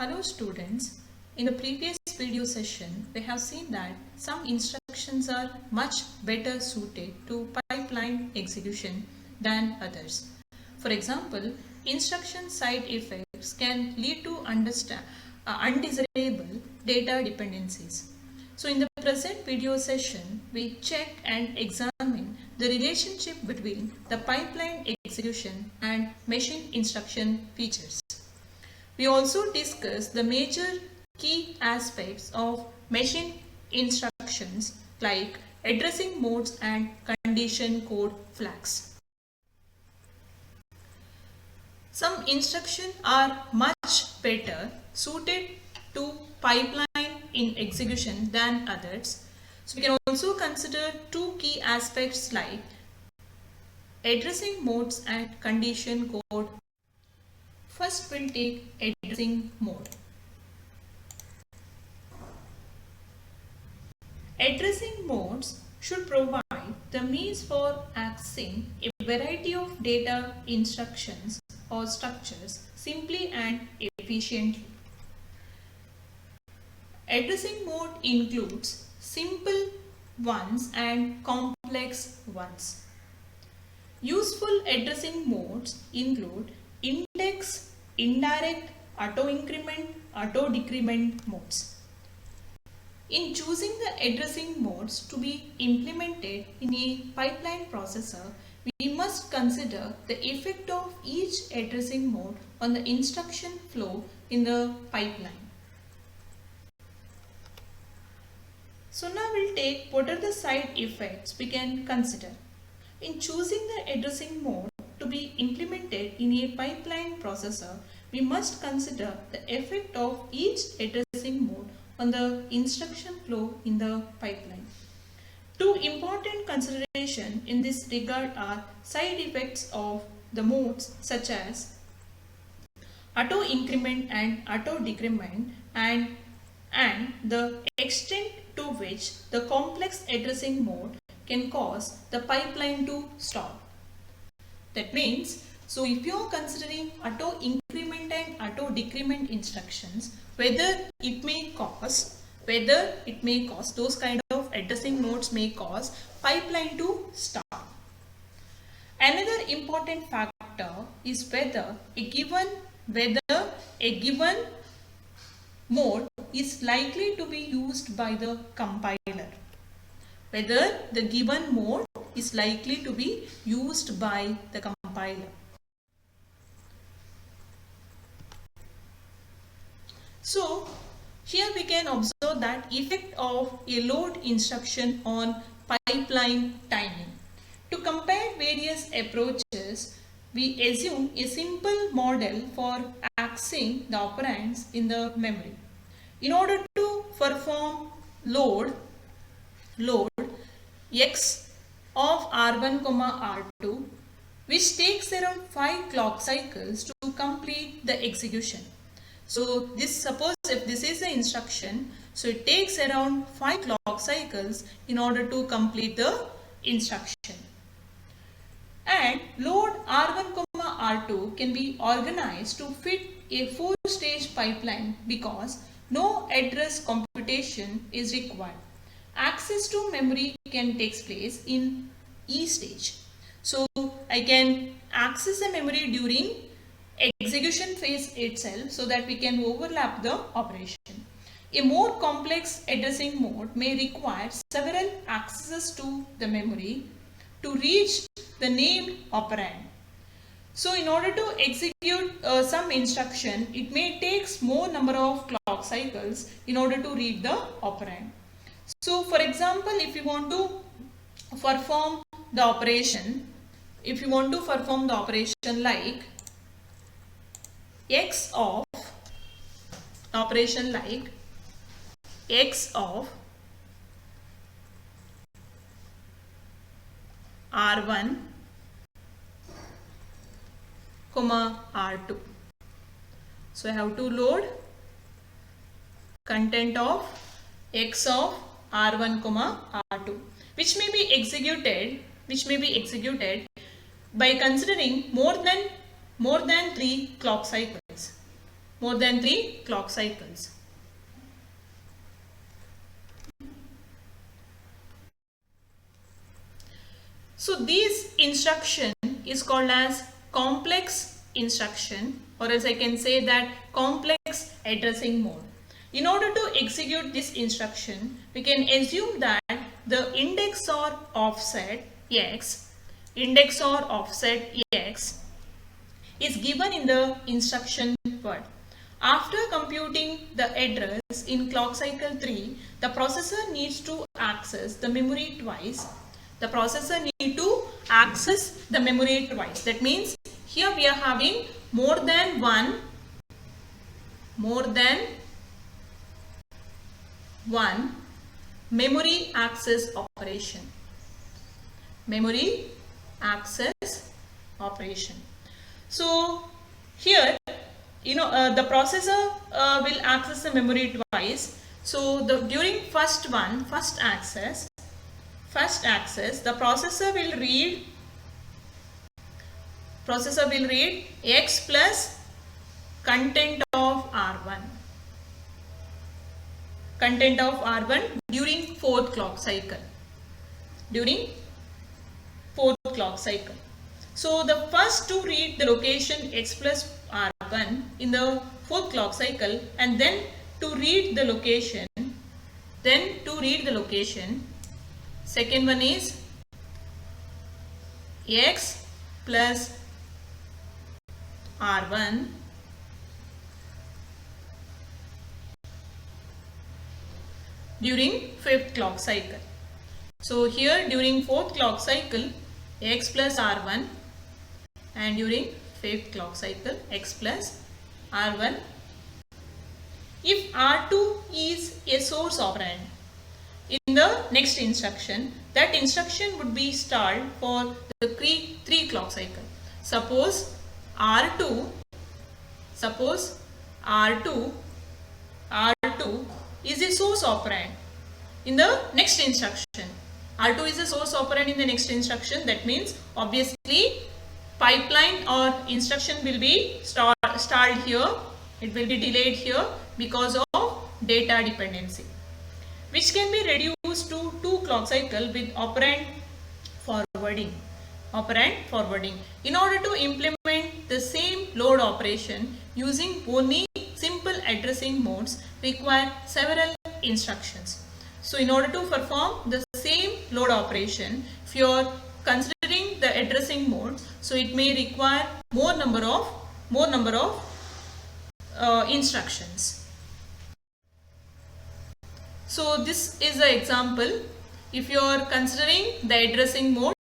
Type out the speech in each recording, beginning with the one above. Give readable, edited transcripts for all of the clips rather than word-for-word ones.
Hello students, in the previous video session we have seen that some instructions are much better suited to pipeline execution than others. For example, instruction side effects can lead to undesirable data dependencies. So in the present video session, we check and examine the relationship between the pipeline execution and machine instruction features. We also discuss the major key aspects of machine instructions like addressing modes and condition code flags. Some instructions are much better suited to pipeline in execution than others. So we can also consider two key aspects like addressing modes and condition code. First, we'll take addressing mode. Addressing modes should provide the means for accessing a variety of data instructions or structures simply and efficiently. Addressing mode includes simple ones and complex ones. Useful addressing modes include index, indirect, auto-increment, auto-decrement modes. In choosing the addressing modes to be implemented in a pipeline processor, we must consider the effect of each addressing mode on the instruction flow in the pipeline. So now we'll take what are the side effects we can consider. In choosing the addressing mode to be implemented in a pipeline processor, we must consider the effect of each addressing mode on the instruction flow in the pipeline. Two important considerations in this regard are side effects of the modes such as auto-increment and auto-decrement and the extent to which the complex addressing mode can cause the pipeline to stop. That means, so if you are considering auto-increment and auto-decrement instructions, whether it may cause those kind of addressing modes may cause pipeline to stop. Another important factor is whether a given mode is likely to be used by the compiler. Whether the given mode is likely to be used by the compiler. So here we can observe that effect of a load instruction on pipeline timing. To compare various approaches, we assume a simple model for accessing the operands in the memory. In order to perform load X of R1, R2, which takes around 5 clock cycles to complete the execution. So suppose if this is the instruction, so it takes around 5 clock cycles in order to complete the instruction. And load R1, R2 can be organized to fit a 4-stage pipeline because no address computation is required. Access to memory can take place in each stage. So I can access the memory during execution phase itself so that we can overlap the operation. A more complex addressing mode may require several accesses to the memory to reach the named operand. So in order to execute some instruction, it may take more number of clock cycles in order to read the operand. So for example, if you want to perform the operation like X of R1, R2. So I have to load content of X of R1, R2, which may be executed by considering more than 3 clock cycles. 3 clock cycles. So this instruction is called as complex instruction, or else I can say that complex addressing mode. In order to execute this instruction, we can assume that the index or offset x is given in the instruction word. After computing the address in clock cycle 3, the processor needs to access the memory twice. That means here we are having more than one memory access operation. So here, the processor will access the memory twice. So during first access, the processor will read x plus content of R1 during fourth clock cycle. So the first to read the location x plus R1 in the fourth clock cycle, and then to read the location, second one is x plus R1 during fifth clock cycle. So here during fourth clock cycle x plus R1, and during fifth clock cycle x plus R1. If R2 is a source operand in the next instruction, that instruction would be stalled for the 3 clock cycle. Suppose R2 is a source operand in the next instruction. R2 is a source operand in the next instruction. That means obviously pipeline or instruction will be stalled here. It will be delayed here because of data dependency, which can be reduced to 2 clock cycle with operand forwarding. In order to implement the same load operation using only simple addressing modes require several instructions. So in order to perform the same load operation, if you are considering the addressing mode, so it may require more number of instructions. So this is an example. If you are considering the addressing mode,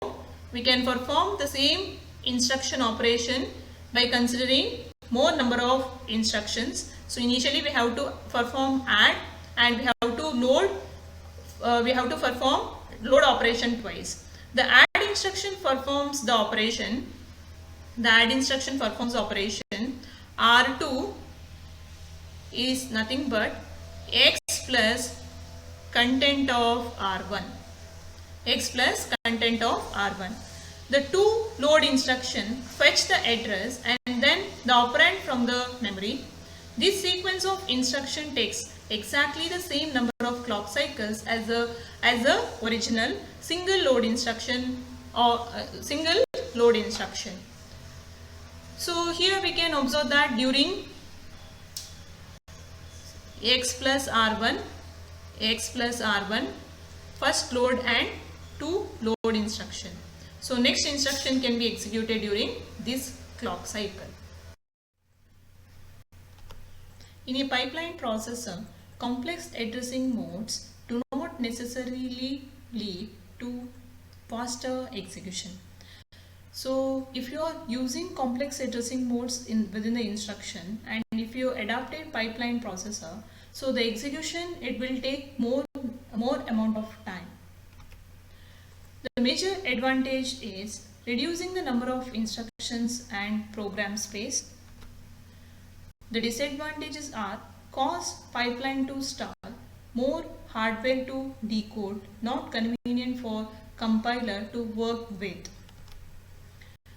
we can perform the same instruction operation by considering more number of instructions. So initially we have to perform add, and we have to perform load operation twice. The add instruction performs the operation. R2 is nothing but x plus content of R1. The two load instruction fetch the address and then the operand from the memory. This sequence of instruction takes exactly the same number of clock cycles as the original single load instruction. So here we can observe that during x plus R1 first load and 2 load instruction. So next instruction can be executed during this clock cycle. In a pipeline processor, complex addressing modes do not necessarily lead to faster execution. So if you are using complex addressing modes within the instruction, and if you adopt a pipeline processor, so the execution, it will take more amount of time. The major advantage is reducing the number of instructions and program space. The disadvantages are cause pipeline to stall, more hardware to decode, not convenient for compiler to work with.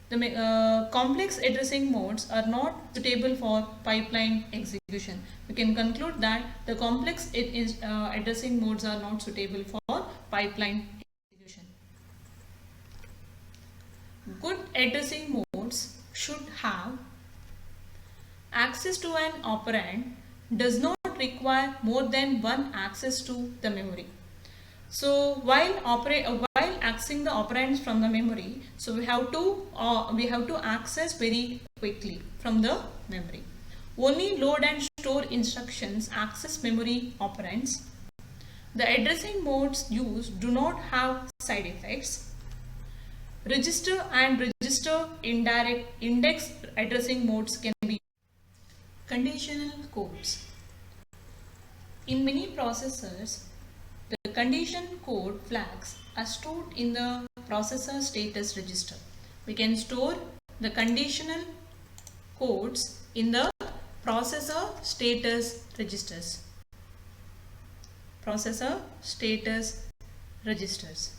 The complex addressing modes are not suitable for pipeline execution. We can conclude that the complex addressing modes are not suitable for pipeline execution. Good addressing modes should have access to an operand, does not require more than one access to the memory. So while accessing the operands from the memory, so we have to access very quickly from the memory. Only load and store instructions access memory operands. The addressing modes used do not have side effects. Register and register indirect index addressing modes can be conditional codes. In many processors, the condition code flags are stored in the processor status register. We can store the conditional codes in the processor status registers. Processor status registers.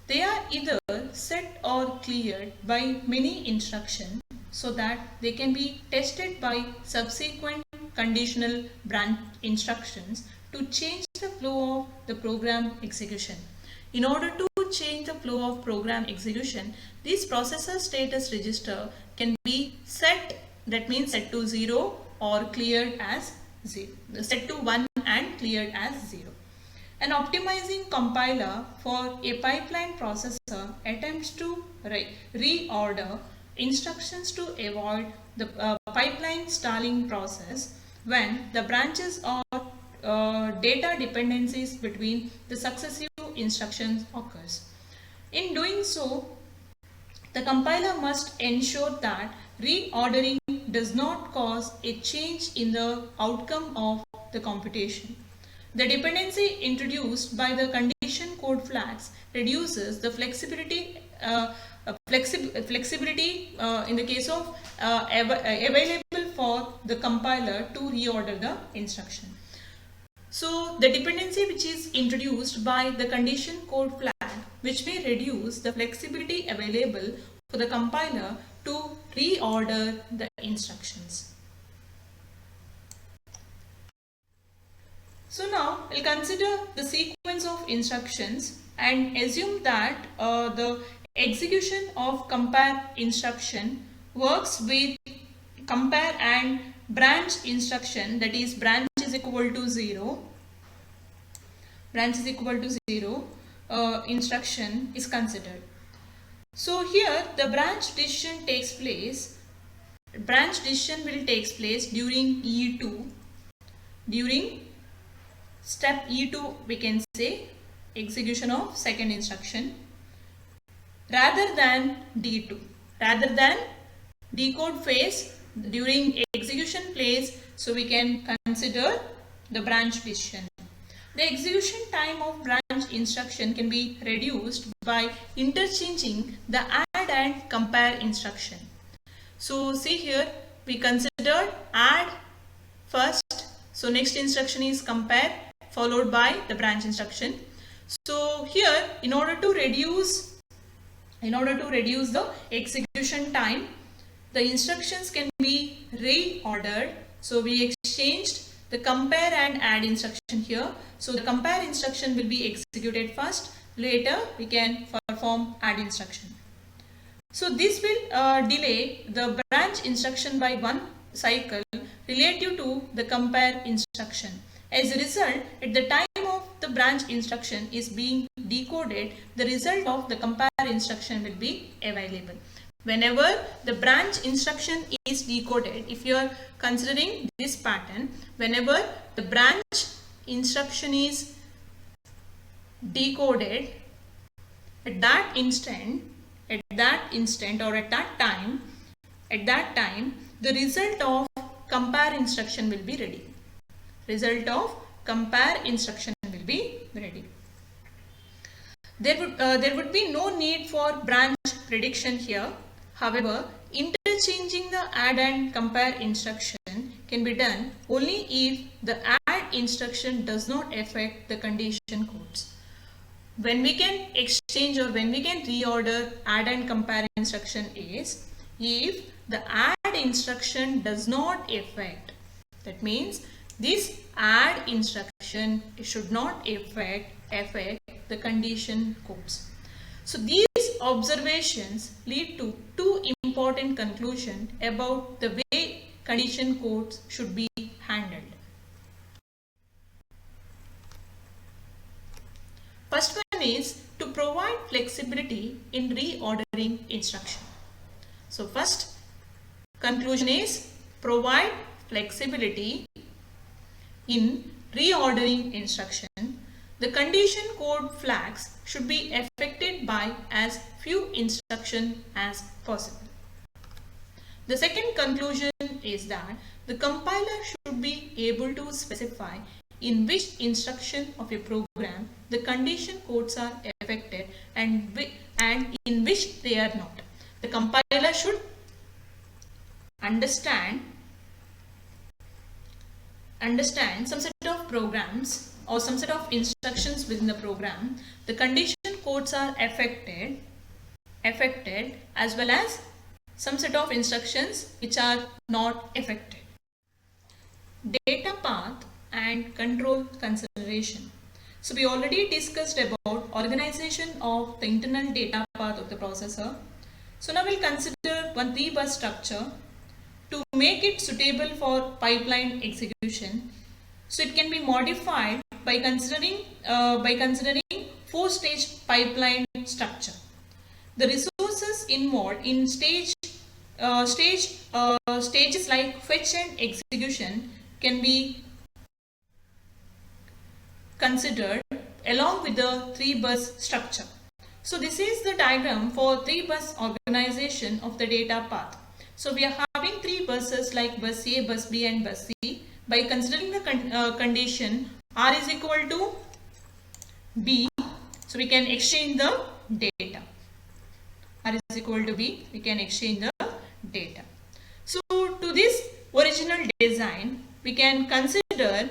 They are either set or cleared by many instructions so that they can be tested by subsequent conditional branch instructions to change the flow of the program execution. In order to change the flow of program execution, this processor status register can be set, that means set to 0 or cleared as 0, set to 1 and cleared as 0. An optimizing compiler for a pipeline processor attempts to reorder instructions to avoid the pipeline stalling process when the branches or data dependencies between the successive instructions occurs. In doing so, the compiler must ensure that reordering does not cause a change in the outcome of the computation. The dependency introduced by the condition code flags reduces the flexibility in the case of available for the compiler to reorder the instruction. So the dependency which is introduced by the condition code flag, which may reduce the flexibility available for the compiler to reorder the instructions. So now we'll consider the sequence of instructions and assume that the execution of compare instruction works with compare and branch instruction, that is branch is equal to 0, instruction is considered. So here the branch decision will take place during E2, during step E2, we can say execution of second instruction, rather than D2, rather than decode phase during execution phase. So we can consider the branch decision. The execution time of branch instruction can be reduced by interchanging the add and compare instruction. So see here, we considered add first, so next instruction is compare followed by the branch instruction. So here, in order to reduce the execution time, the instructions can be reordered. So we exchanged the compare and add instruction here. So the compare instruction will be executed first, later we can perform add instruction. So this will delay the branch instruction by one cycle relative to the compare instruction. As a result, at the time of the branch instruction is being decoded, the result of the compare instruction will be available. Whenever the branch instruction is decoded, if you are considering this pattern, whenever the branch instruction is decoded, at that instant or at that time, the result of compare instruction will be ready. Result of compare instruction will be ready. There would be no need for branch prediction here. However, interchanging the add and compare instruction can be done only if the add instruction does not affect the condition codes. when we can exchange or when we can reorder add and compare instruction is if the add instruction does not affect, that means this add instruction should not affect the condition codes. So these observations lead to two important conclusions about the way condition codes should be handled. First one is to provide flexibility in reordering instruction. So first conclusion is provide flexibility in reordering instruction. The condition code flags should be affected by as few instructions as possible. The second conclusion is that the compiler should be able to specify in which instruction of a program the condition codes are affected and in which they are not. The compiler should understand some set of programs or some set of instructions within the program. The condition codes are affected as well as some set of instructions which are not affected. Data path and control consideration. So we already discussed about organization of the internal data path of the processor. So now we'll consider one 3-bus structure to make it suitable for pipeline execution. So it can be modified by considering 4-stage pipeline structure. The resources involved in stages like fetch and execution can be considered along with the 3-bus structure. So this is the diagram for 3-bus organization of the data path. So we are having 3 buses like bus A, bus B and bus C. By considering the condition R is equal to B, so we can exchange the data. R is equal to B, we can exchange the data. So to this original design, we can consider.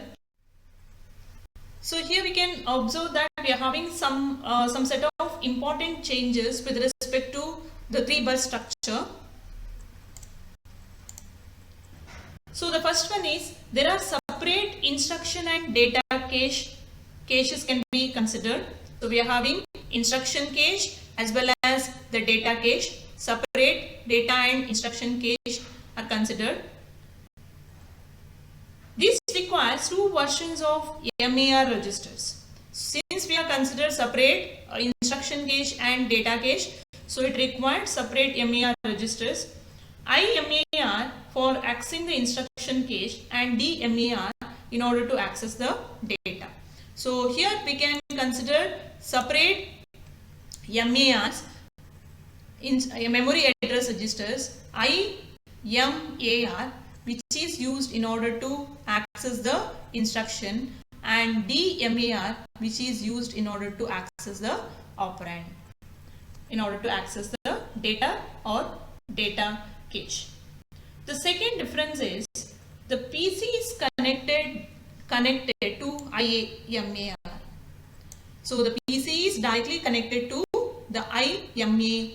So here we can observe that we are having some set of important changes with respect to the 3-bus structure. So the first one is there are separate instruction and data caches can be considered. So we are having instruction cache as well as the data cache. Separate data and instruction cache are considered. This requires 2 versions of MAR registers. Since we are considered separate instruction cache and data cache, so it requires separate MAR registers. IMAR for accessing the instruction cache and DMAR in order to access the data. So here we can consider separate MARs in memory address registers, IMAR, which is used in order to access the instruction, and DMAR, which is used in order to access the operand, in order to access the data or data cache. The second difference is the PC is connected to IMAR. So the PC is directly connected to the IMAR.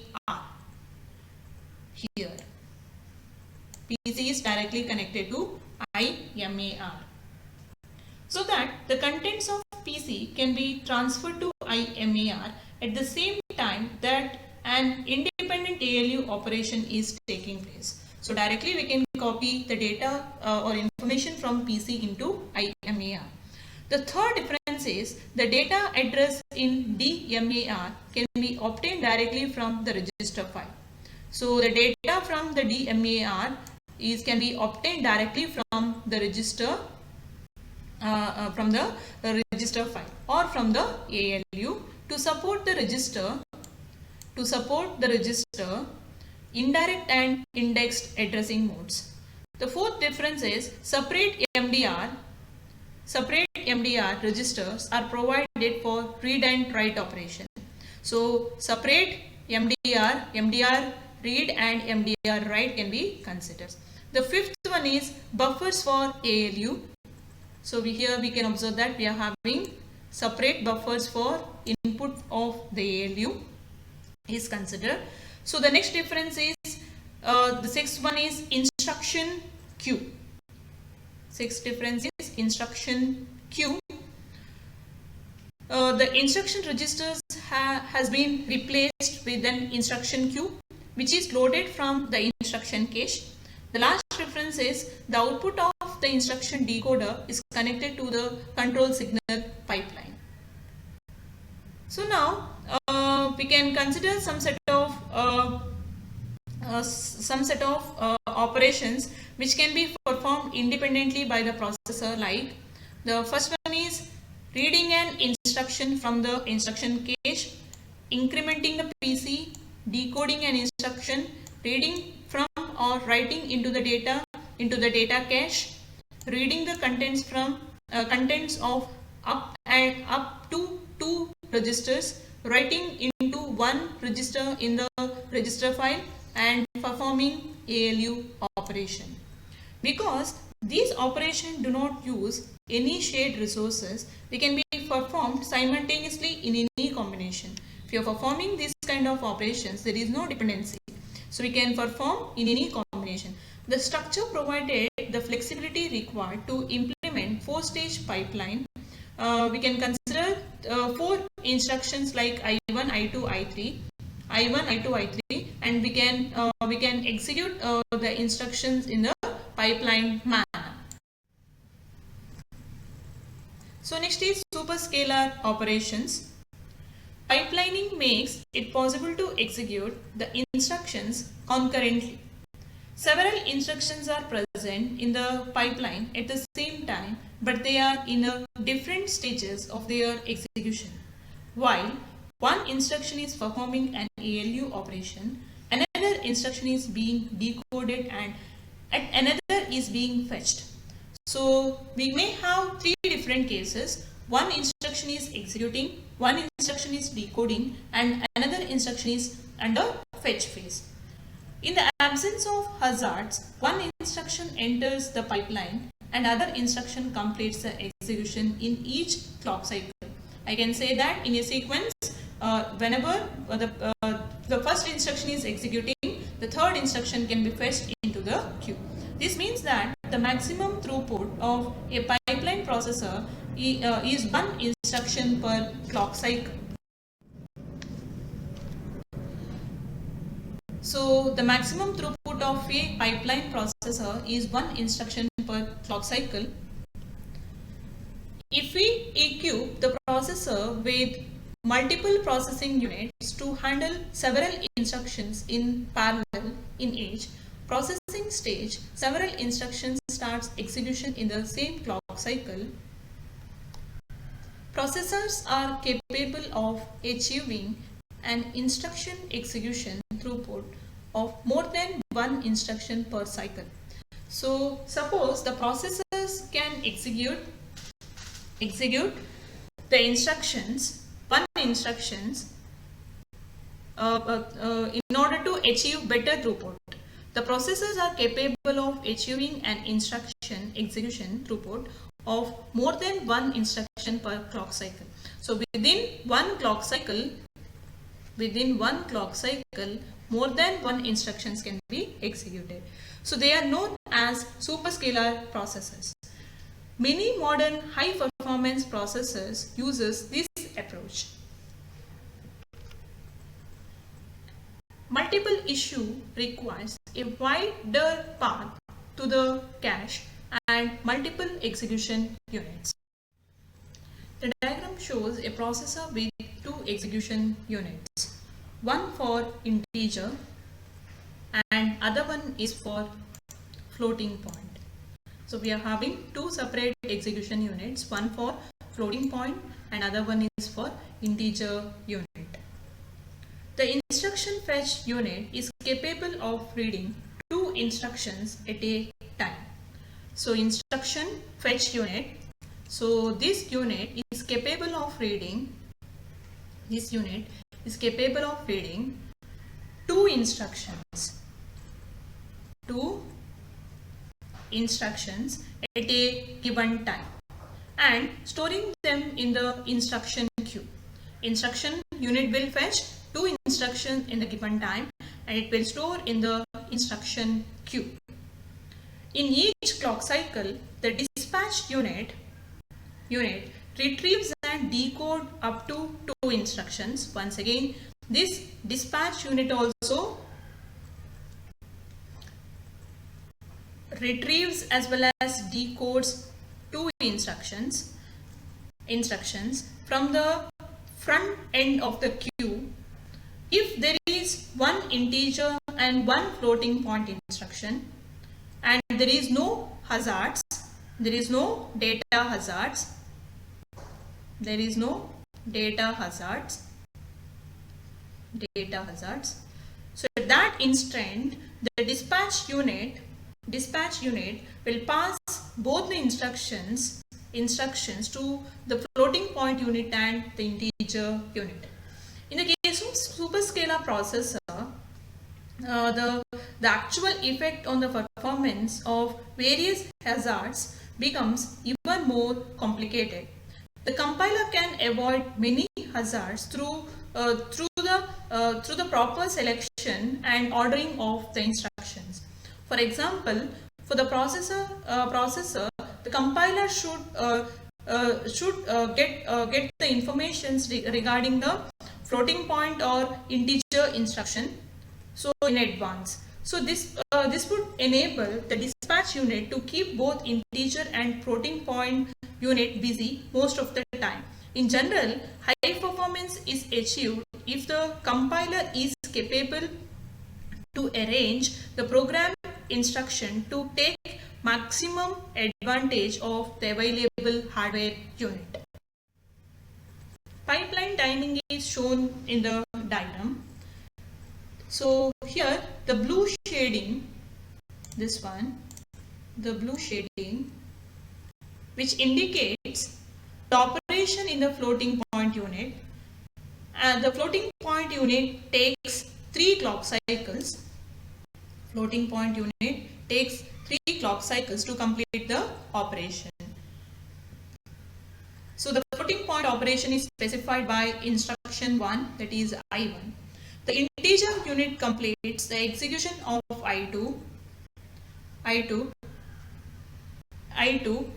Here PC is directly connected to IMAR, so that the contents of PC can be transferred to IMAR at the same time that an independent ALU operation is taking place. So directly we can copy the data or information from PC into IMAR. The third difference is the data address in DMAR can be obtained directly from the register file. So the data from the DMAR can be obtained directly from the register file or from the ALU to support the register indirect and indexed addressing modes. The fourth difference is separate MDR registers are provided for read and write operation. So separate MDR read and MDR write can be considered. The fifth one is buffers for ALU. So here we can observe that we are having separate buffers for input of the ALU is considered. So the next difference is the sixth one is instruction queue. Sixth difference is instruction queue. The instruction registers has been replaced with an instruction queue which is loaded from the instruction cache. The last difference is the output of the instruction decoder is connected to the control signal pipeline. So now we can consider some set of operations which can be performed independently by the processor. Like the first one is reading an instruction from the instruction cache, incrementing the PC, decoding an instruction, reading from or writing into the data cache, reading the contents of up to 2 registers, writing into 1 register in the register file, and performing ALU operation. Because these operations do not use any shared resources, they can be performed simultaneously in any combination. If you are performing this kind of operations, there is no dependency. So we can perform in any combination. The structure provided the flexibility required to implement 4-stage pipeline. We can consider 4 instructions like I1, I2, I3, I1, I2, I3, and we can execute the instructions in the pipeline manner. So next is superscalar operations. Pipelining makes it possible to execute the instructions concurrently. Several instructions are present in the pipeline at the same time, but they are in different stages of their execution. While one instruction is performing an ALU operation, another instruction is being decoded, and another is being fetched. So we may have 3 different cases. One instruction is executing, one instruction is decoding, and another instruction is under fetch phase. In the absence of hazards, one instruction enters the pipeline and other instruction completes the execution in each clock cycle. I can say that in a sequence, whenever the first instruction is executing, the third instruction can be fetched into the queue. This means that the maximum throughput of a pipeline processor is 1 instruction per clock cycle. So the maximum throughput of a pipeline processor is 1 instruction per clock cycle. If we equip the processor with multiple processing units to handle several instructions in parallel in each processing stage, several instructions starts execution in the same clock cycle. Processors are capable of achieving an instruction execution throughput of more than 1 instruction per cycle. So suppose the processors can execute the instructions, 1 instructions in order to achieve better throughput. The processors are capable of achieving an instruction execution throughput of more than 1 instruction per clock cycle. So within one clock cycle, more than 1 instructions can be executed. So they are known as superscalar processors. Many modern high performance processors uses this approach. Multiple issue requires a wider path to the cache and multiple execution units. The diagram shows a processor with 2 execution units, one for integer and other one is for floating point. So we are having 2 separate execution units, one for floating point and other one is for integer unit. The instruction fetch unit is capable of reading 2 instructions at a time. So instruction fetch unit, so this unit is capable of reading 2 instructions at a given time and storing them in the instruction queue. instruction unit will fetch 2 instructions in the given time and it will store in the instruction queue. In each clock cycle, the dispatch unit retrieves and decodes up to 2 instructions. Once again, this dispatch unit also retrieves as well as decodes 2 instructions from the front end of the queue. If there is one integer and one floating point instruction and there is no hazards, there is no data hazards, so at that instant the dispatch unit will pass both the instructions to the floating point unit and the integer unit. In the case of superscalar processor, the actual effect on the performance of various hazards becomes even more complicated. The compiler can avoid many hazards through the proper selection and ordering of the instructions. For example, for the processor, the compiler should get the information regarding the floating point or integer instruction in advance. So this would enable the dispatch unit to keep both integer and floating point unit busy most of the time. In general, high performance is achieved if the compiler is capable to arrange the program instruction to take maximum advantage of the available hardware unit. Pipeline timing is shown in the diagram. So here the blue shading, the blue shading which indicates the operation in the floating point unit, and the floating point unit takes 3 clock cycles. Floating point unit takes 3 clock cycles to complete the operation. So the floating point operation is specified by instruction 1, that is I1. The integer unit completes the execution of I2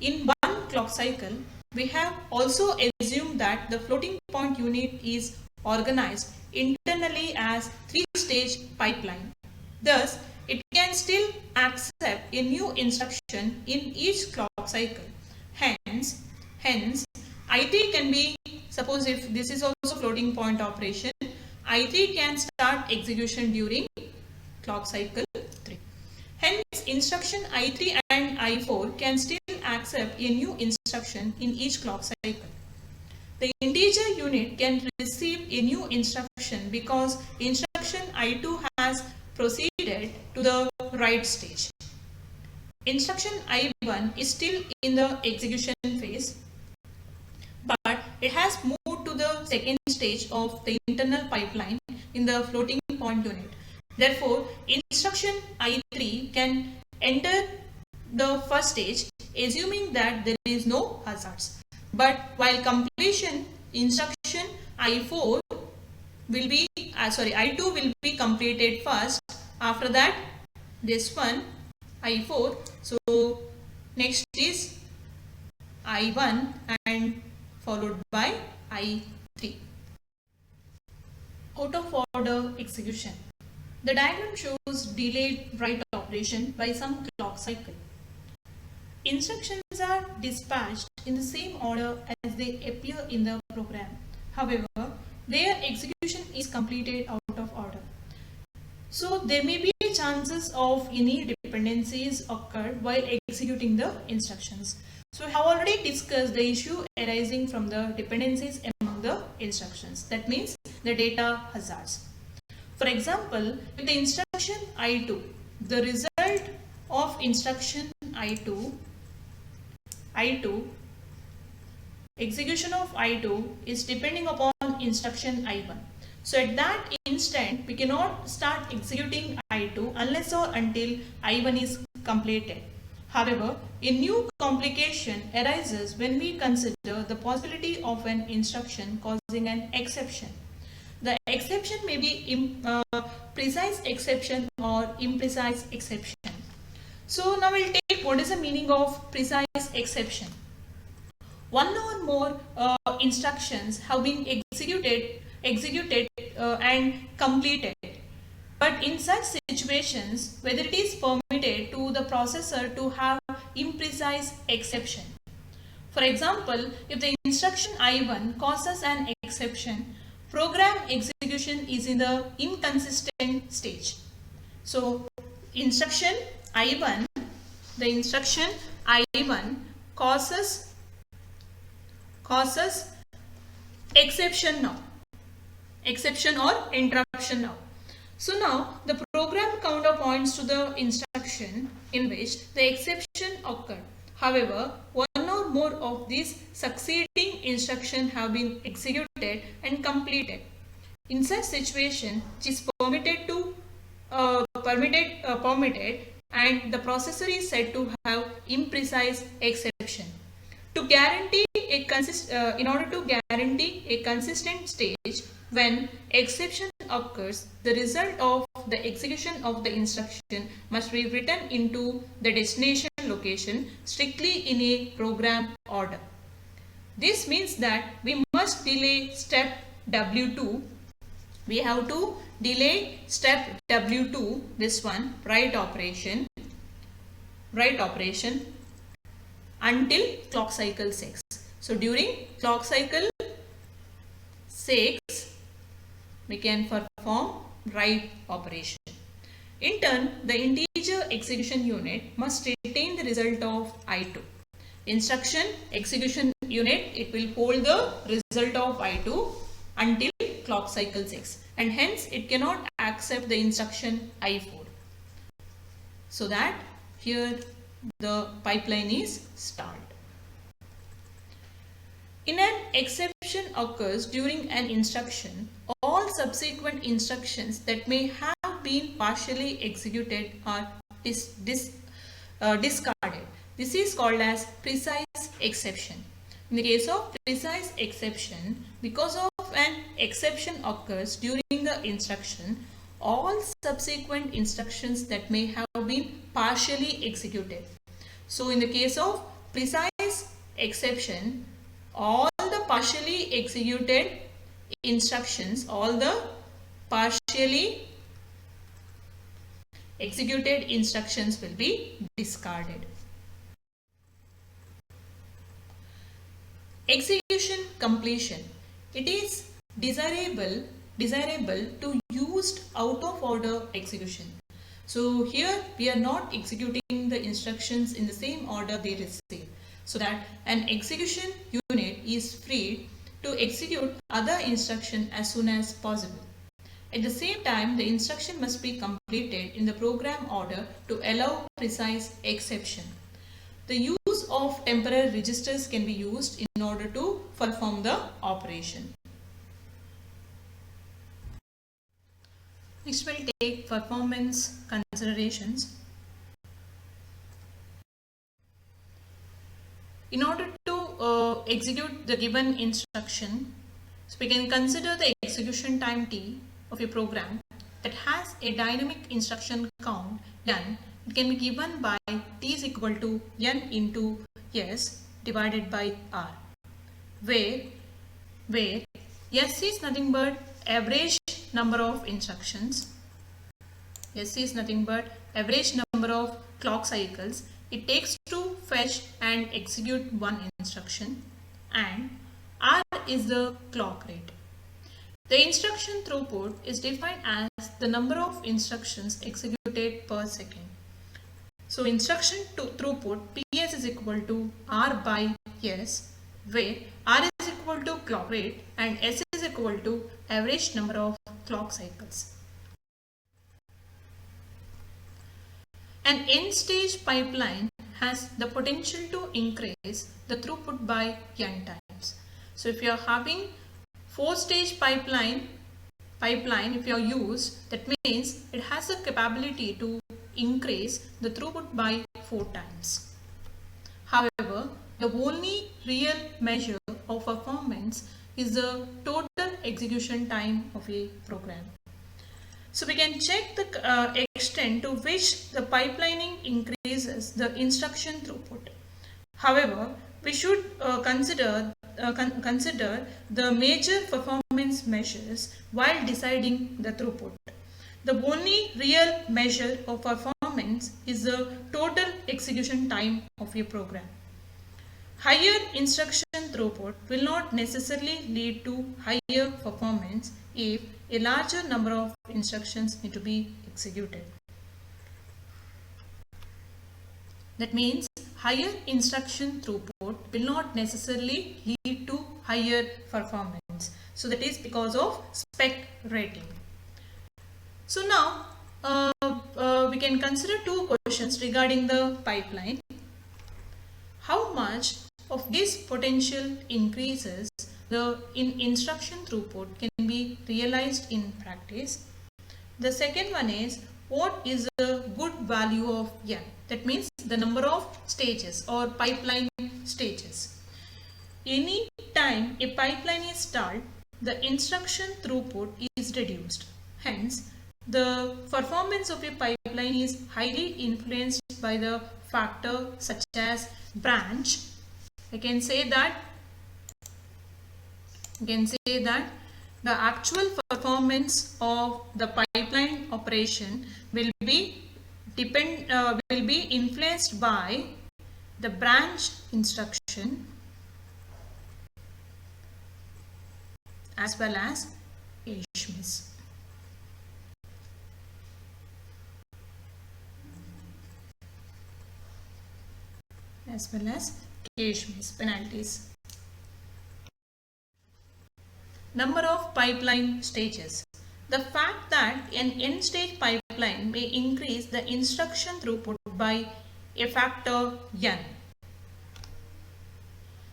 in 1 clock cycle. We have also assumed that the floating point unit is organized internally as 3-stage pipeline. Thus, it can still accept a new instruction in each clock cycle. Hence, I3 can be, suppose if this is also floating point operation, I3 can start execution during clock cycle 3. Hence, instruction I3 and I4 can still accept a new instruction in each clock cycle. The integer unit can receive a new instruction because instruction I2 has proceeded to the right stage. Instruction I1 is still in the execution phase, but it has moved to the second stage of the internal pipeline in the floating point unit. Therefore, instruction I3 can enter the first stage assuming that there is no hazards. But while completion, instruction I2 will be completed first. After that, this one I4. So next is I1 and followed by I3. Out of order execution. The diagram shows delayed write operation by some clock cycle. Instructions are dispatched in the same order as they appear in the program. However, their execution is completed out of order. So there may be chances of any dependencies occurred while executing the instructions. So we have already discussed the issue arising from the dependencies among the instructions. That means the data hazards. For example, with the instruction I2, the result of instruction I2, execution of I2 is depending upon instruction I1. So at that instant, we cannot start executing I2 unless or until I1 is completed. However, a new complication arises when we consider the possibility of an instruction causing an exception. The exception may be precise exception or imprecise exception. So now we'll take what is the meaning of precise exception. One or more instructions have been executed and completed. But in such situations, whether it is permitted to the processor to have imprecise exception. For example, if the instruction I1 causes an exception, program execution is in the inconsistent stage. So, the instruction I1 causes exception or interruption now. So now the program counter points to the instruction in which the exception occurred. However, one or more of these succeeding instructions have been executed and completed. In such situation, it is permitted and the processor is said to have imprecise exception. To guarantee in order to guarantee a consistent stage when exception occurs, the result of the execution of the instruction must be written into the destination location strictly in a program order. This means that we must delay step W2. We have to delay step W2, this one, write operation, until clock cycle 6. So during clock cycle 6, we can perform write operation. In turn, the integer execution unit must retain the result of I2. Instruction execution unit, it will hold the result of I2 until clock cycle 6, and hence it cannot accept the instruction I4. So that here the pipeline is stalled. In an exception occurs during an instruction, all subsequent instructions that may have been partially executed are discarded. This is called as precise exception. In the case of precise exception, because of an exception occurs during the instruction, all subsequent instructions that may have been partially executed. So in the case of precise exception, all the partially executed instructions, will be discarded. Execution completion. It is desirable to use out of order execution. So here we are not executing the instructions in the same order they receive, so that an execution unit is free to execute other instruction as soon as possible. At the same time, the instruction must be completed in the program order to allow precise exception. The use of temporary registers can be used in order to perform the operation. Next, we'll take performance considerations. In order to execute the given instruction, so we can consider the execution time T of a program that has a dynamic instruction count n. It can be given by T is equal to n into S divided by R, where S is nothing but average number of instructions. S is nothing but average number of clock cycles it takes to fetch and execute one instruction, and R is the clock rate. The instruction throughput is defined as the number of instructions executed per second. So instruction throughput PS is equal to R by S, where R is equal to clock rate and S is equal to average number of clock cycles. An n-stage pipeline has the potential to increase the throughput by n times. So if you are having 4-stage pipeline if you are used, that means it has the capability to increase the throughput by 4 times. However, the only real measure of performance is the total execution time of a program. So we can check the extent to which the pipelining increases the instruction throughput. However, we should consider the major performance measures while deciding the throughput. The only real measure of performance is the total execution time of a program. Higher instruction throughput will not necessarily lead to higher performance if a larger number of instructions need to be executed. That means higher instruction throughput will not necessarily lead to higher performance. So that is because of spec rating. So now we can consider 2 questions regarding the pipeline. How much of this potential increases the instruction throughput can be realized in practice? The second one is, what is a good value of n? That means the number of stages or pipeline stages. Any time a pipeline is stalled, the instruction throughput is reduced. Hence, the performance of a pipeline is highly influenced by the factor such as branch. I can say that the actual performance of the pipeline operation will be influenced by the branch instruction as well as cache miss. Penalties. Number of pipeline stages. The fact that an n-stage pipeline may increase the instruction throughput by a factor n.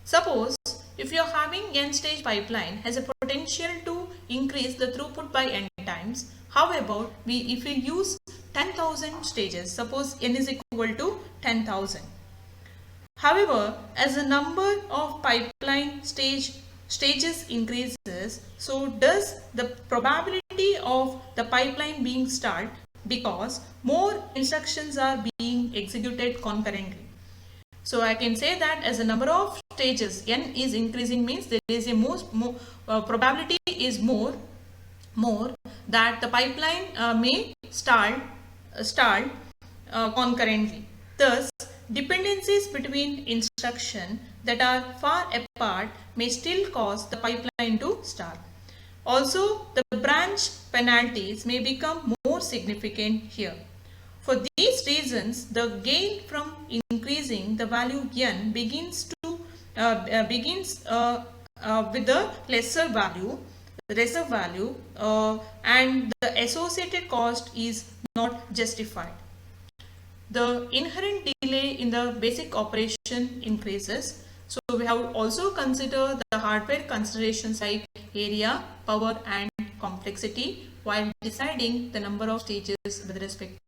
Suppose if you are having n-stage pipeline has a potential to increase the throughput by n times. However, if we use 10,000 stages, suppose n is equal to 10,000. However, as the number of pipeline stages increases, so does the probability of the pipeline being stalled, because more instructions are being executed concurrently. So I can say that as the number of stages n is increasing means there is a probability is more that the pipeline may stall concurrently. Thus, dependencies between instructions that are far apart may still cause the pipeline to stall. Also, the branch penalties may become more significant here. For these reasons, the gain from increasing the value n begins with the lesser value, and the associated cost is not justified. The inherent delay in the basic operation increases. So we have also considered the hardware considerations like area, power and complexity while deciding the number of stages with respect